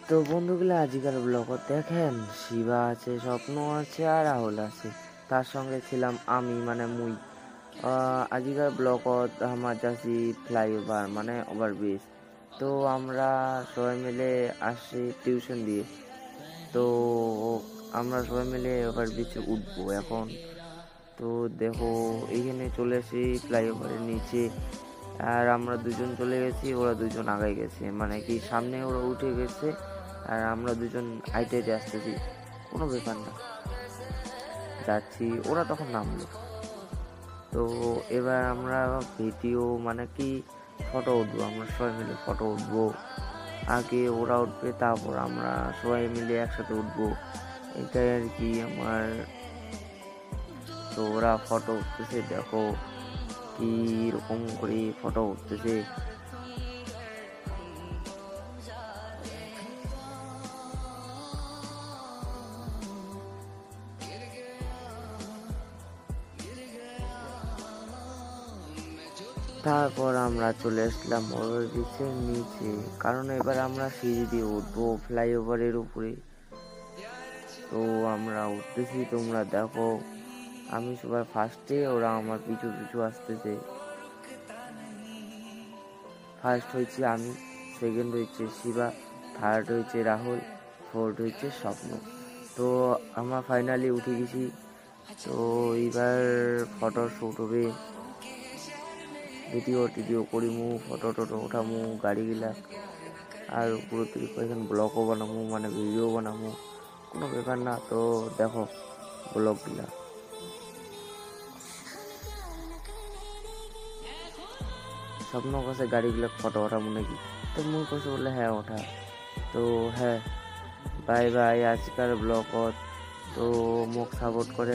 তো বন্ধুগুলো আজিকার ব্লগত দেখেন শিবা আছে, স্বপ্ন আছে আর রাহুল আছে, তার সঙ্গে ছিলাম আমি মানে মুই। আজিকার ব্লগত আমার যাচ্ছি ফ্লাইওভার মানে ওভারব্রিজ। তো আমরা সবাই মিলে আসছি টিউশন দিয়ে। তো আমরা সবাই মিলে ওভারব্রিজে উঠবো এখন। তো দেখো এইখানে চলে এসেছি ফ্লাইওভারের নিচে, আর আমরা দুজন চলে গেছি, ওরা দুজন আগে গেছে, মানে কি সামনে ওরা উঠে গেছে আর আমরা দুজন হাইটে হেঁটে আসতেছি, কোনো ব্যাপার না, যাচ্ছি, ওরা তখন নামলো। তো এবার আমরা ভিডিও মানে কি ফটো উঠবো, আমরা সবাই মিলে ফটো উঠবো, আগে ওরা উঠবে তারপর আমরা সবাই মিলে একসাথে উঠবো, এটাই আর কি আমার। তো ওরা ফটো উঠতেছে, দেখো কি রকম করে ফটো উঠতেছে। তারপর আমরা চলে আসলাম ওভারব্রিজের নিচে, কারণ এবার আমরা সিঁড়ি দিয়ে উঠবো ফ্লাইওভারের উপরে। তো আমরা উঠতেছি, তোমরা দেখো আমি সবার ফার্স্টে, ওরা আমার পিছু পিছু আসতেছে। ফার্স্ট হয়েছে আমি, সেকেন্ড হয়েছে শিবা, থার্ড হয়েছে রাহুল, ফোর্থ হয়েছে স্বপ্ন। তো আমরা ফাইনালি উঠে গেছি। তো এবার ফটো শ্যুট হবে, ভিডিও টিডিও করিমু, ফটো টটো উঠামু গাড়িগুলা, আর পুরো এখন ব্লগও বানামু মানে ভিডিও বানামু, কোনো ব্যাপার না। তো দেখো ব্লগগুলা, স্বপ্ন কাছে গাড়িগুলো ফটো ওঠামু নাকি, তো মুই কাছে বললে হ্যাঁ ওঠা। তো হ্যাঁ, বাই বাই আজকাল ব্লগত। তো মোক সাপোর্ট করে।